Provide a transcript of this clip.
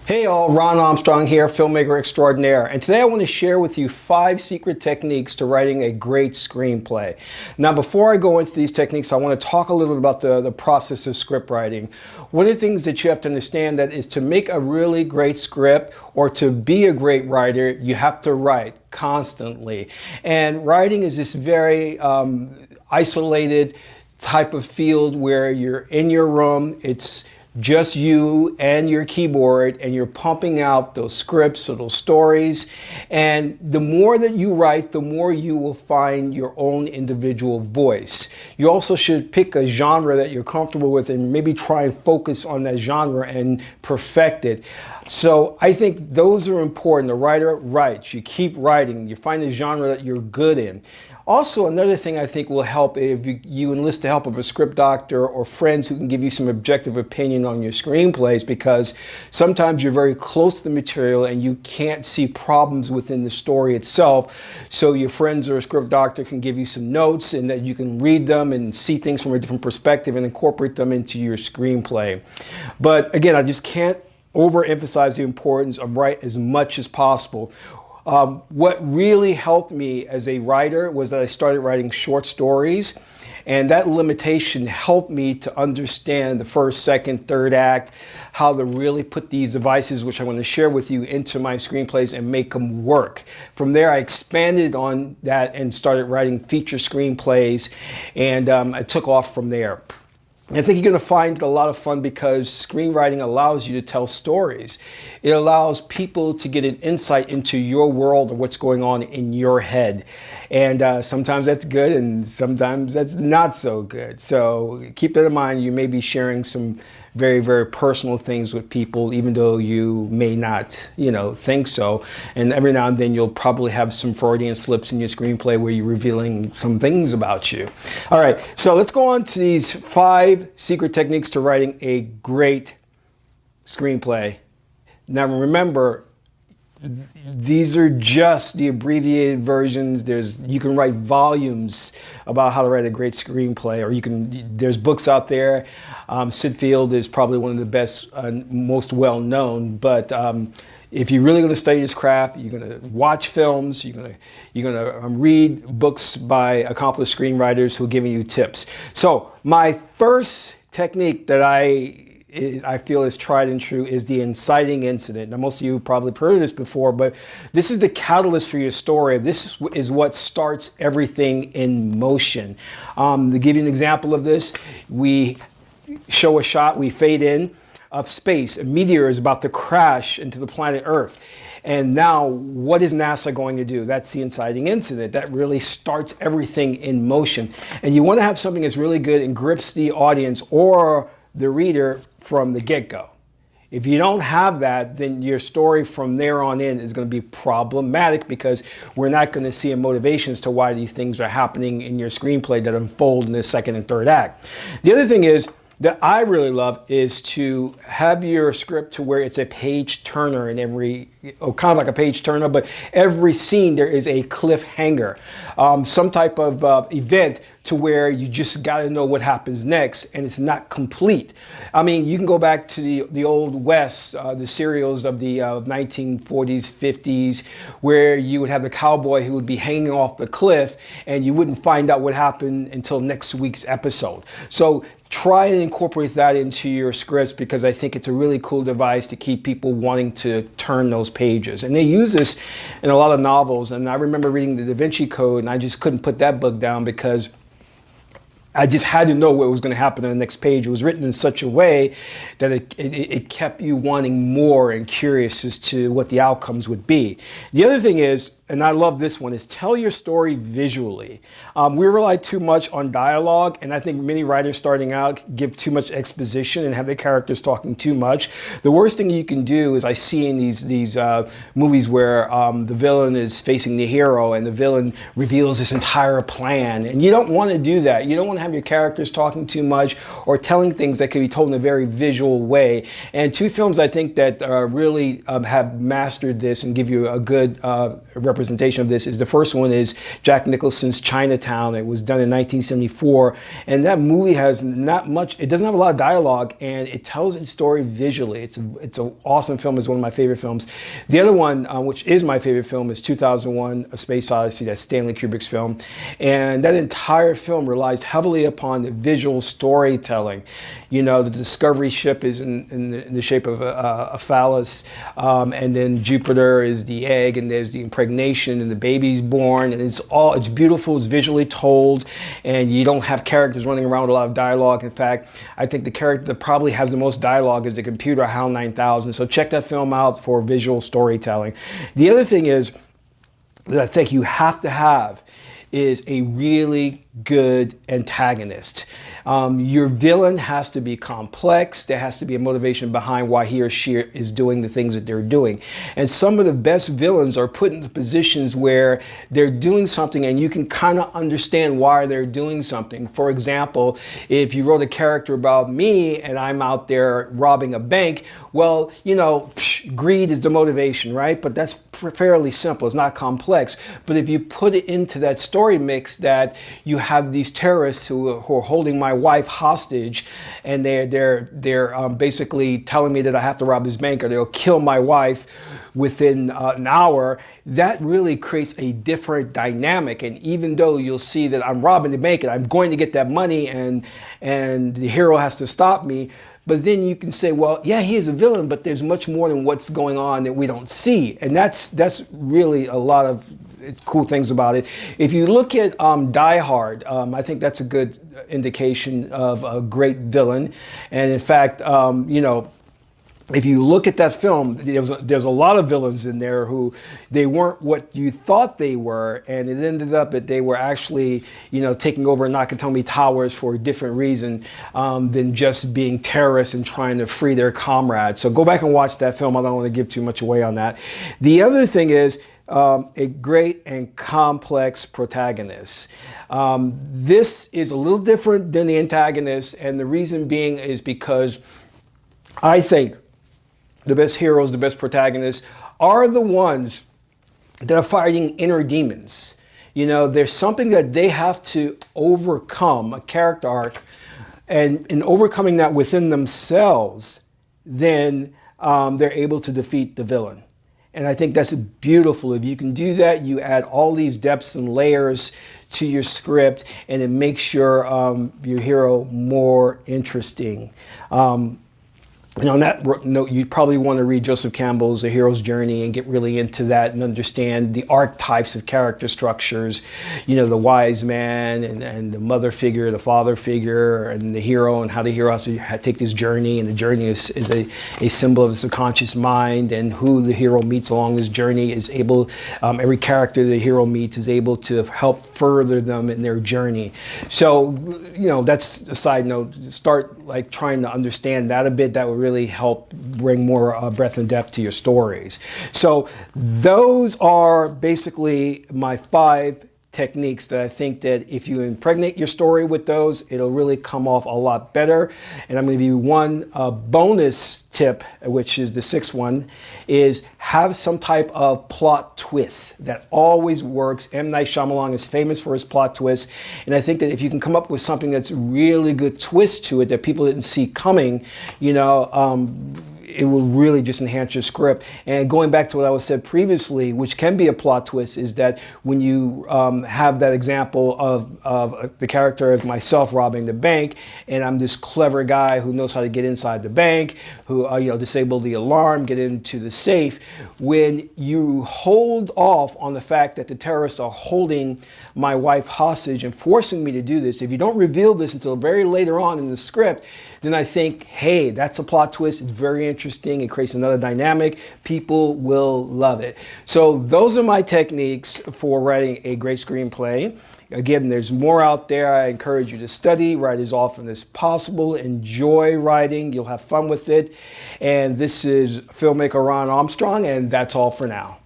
Hey all, Ron Armstrong here, filmmaker extraordinaire, and today I want to share with you 5 secret techniques to writing a great screenplay. Now before I go into these techniques, I want to talk a little bit about the process of script writing. One of the things that you have to understand that is to make a really great script or to be a great writer, you have to write constantly. And writing is this very isolated type of field where you're in your room, it's just you and your keyboard, and you're pumping out those scripts or those stories. And the more that you write, the more you will find your own individual voice. You also should pick a genre that you're comfortable with and maybe try and focus on that genre and perfect it. So I think those are important. The writer writes, you keep writing, you find a genre that you're good in. Also, another thing I think will help if you enlist the help of a script doctor or friends who can give you some objective opinion on your screenplays, because sometimes you're very close to the material and you can't see problems within the story itself. So your friends or a script doctor can give you some notes and that you can read them and see things from a different perspective and incorporate them into your screenplay. But again, I just can't overemphasize the importance of write as much as possible. What really helped me as a writer was that I started writing short stories, and that limitation helped me to understand the first, second, third act, how to really put these devices, which I'm going to share with you, into my screenplays and make them work. From there, I expanded on that and started writing feature screenplays, and I took off from there. I think you're going to find it a lot of fun because screenwriting allows you to tell stories. It allows people to get an insight into your world or what's going on in your head. And sometimes that's good and sometimes that's not so good. So keep that in mind. You may be sharing some very, very personal things with people, even though you may not, think so. And every now and then you'll probably have some Freudian slips in your screenplay where you're revealing some things about you. All right, so let's go on to these 5 secret techniques to writing a great screenplay. Now remember, these are just the abbreviated versions. You can write volumes about how to write a great screenplay, or there's books out there. Sid Field is probably one of the best, most well-known, but if you're really going to study this craft, you're going to watch films, you're going to read books by accomplished screenwriters who are giving you tips. So my first technique that I feel is tried and true is the inciting incident. Now, most of you have probably heard of this before, but this is the catalyst for your story. This is what starts everything in motion. To give you an example of this, we show a shot, we fade in of space. A meteor is about to crash into the planet Earth. And now, what is NASA going to do? That's the inciting incident. That really starts everything in motion. And you want to have something that's really good and grips the audience or the reader from the get-go. If you don't have that, then your story from there on in is going to be problematic because we're not going to see a motivation as to why these things are happening in your screenplay that unfold in the second and third act. The other thing is that I really love is to have your script to where it's a page turner in every, kind of like a page turner, but every scene there is a cliffhanger, some type of event to where you just got to know what happens next, and it's not complete. I mean, you can go back to the Old West, the serials of the 1940s, 50s, where you would have the cowboy who would be hanging off the cliff, and you wouldn't find out what happened until next week's episode. So try and incorporate that into your scripts, because I think it's a really cool device to keep people wanting to turn those pages. And they use this in a lot of novels. And I remember reading the Da Vinci Code, and I just couldn't put that book down because I just had to know what was going to happen on the next page. It was written in such a way that it kept you wanting more and curious as to what the outcomes would be. The other thing is, and I love this one, is tell your story visually. We rely too much on dialogue, and I think many writers starting out give too much exposition and have their characters talking too much. The worst thing you can do is I see in these movies where the villain is facing the hero and the villain reveals this entire plan, and you don't want to do that. You don't want to have your characters talking too much or telling things that can be told in a very visual way. And 2 films I think that really have mastered this and give you a good representation of this is the first one is Jack Nicholson's Chinatown. It was done in 1974, and that movie has not much, it doesn't have a lot of dialogue, and it tells its story visually. It's an awesome film. It's one of my favorite films. The other one, which is my favorite film, is 2001: A Space Odyssey. That's Stanley Kubrick's film, and that entire film relies heavily upon the visual storytelling. You know, the Discovery ship is in the shape of a phallus, and then Jupiter is the egg, and there's the impregnation, and the baby's born, and it's beautiful, it's visually told, and you don't have characters running around with a lot of dialogue. In fact, I think the character that probably has the most dialogue is the computer HAL 9000. So check that film out for visual storytelling. The other thing is that I think you have to have is a really good antagonist. Your villain has to be complex. There has to be a motivation behind why he or she is doing the things that they're doing. And some of the best villains are put into positions where they're doing something and you can kind of understand why they're doing something. For example, if you wrote a character about me and I'm out there robbing a bank, well, you know, greed is the motivation, right? But that's fairly simple. It's not complex. But if you put it into that story mix that you have these terrorists who are holding my wife hostage, and they're basically telling me that I have to rob this bank or they'll kill my wife within an hour, that really creates a different dynamic. And even though you'll see that I'm robbing the bank and I'm going to get that money and the hero has to stop me, but then you can say, well, yeah, he is a villain, but there's much more than what's going on that we don't see. And that's really a lot of cool things about it. If you look at Die Hard, I think that's a good indication of a great villain. And in fact, you know, if you look at that film, there's a lot of villains in there who they weren't what you thought they were, and it ended up that they were actually, you know, taking over Nakatomi Towers for a different reason than just being terrorists and trying to free their comrades. So go back and watch that film. I don't want to give too much away on that. The other thing is a great and complex protagonist. This is a little different than the antagonist, and the reason being is because I think the best heroes, the best protagonists are the ones that are fighting inner demons. You know, there's something that they have to overcome, a character arc, and in overcoming that within themselves, then they're able to defeat the villain. And I think that's beautiful. If you can do that, you add all these depths and layers to your script, and it makes your hero more interesting. You know, on that note, you probably want to read Joseph Campbell's The Hero's Journey and get really into that and understand the archetypes of character structures. You know, the wise man and the mother figure, the father figure, and the hero, and how the hero has to take this journey. And the journey is a symbol of the subconscious mind, and who the hero meets along this journey is able, every character the hero meets is able to help further them in their journey. So, you know, that's a side note. Start like trying to understand that a bit. That would really help bring more breadth and depth to your stories. So those are basically my 5 techniques that I think that if you impregnate your story with those, it'll really come off a lot better. And I'm going to give you one bonus tip, which is the 6th one, is have some type of plot twist. That always works. M. Night Shyamalan is famous for his plot twists. And I think that if you can come up with something that's really good twist to it that people didn't see coming, you know, it will really just enhance your script. And going back to what I was said previously, which can be a plot twist, is that when you have that example of the character as myself robbing the bank, and I'm this clever guy who knows how to get inside the bank, who you know, disable the alarm, get into the safe. When you hold off on the fact that the terrorists are holding my wife hostage and forcing me to do this, if you don't reveal this until very later on in the script, then I think, hey, that's a plot twist. It's very interesting. It creates another dynamic. People will love it. So those are my techniques for writing a great screenplay. Again, there's more out there. I encourage you to study, write as often as possible, enjoy writing. You'll have fun with it. And this is filmmaker Ron Armstrong, and that's all for now.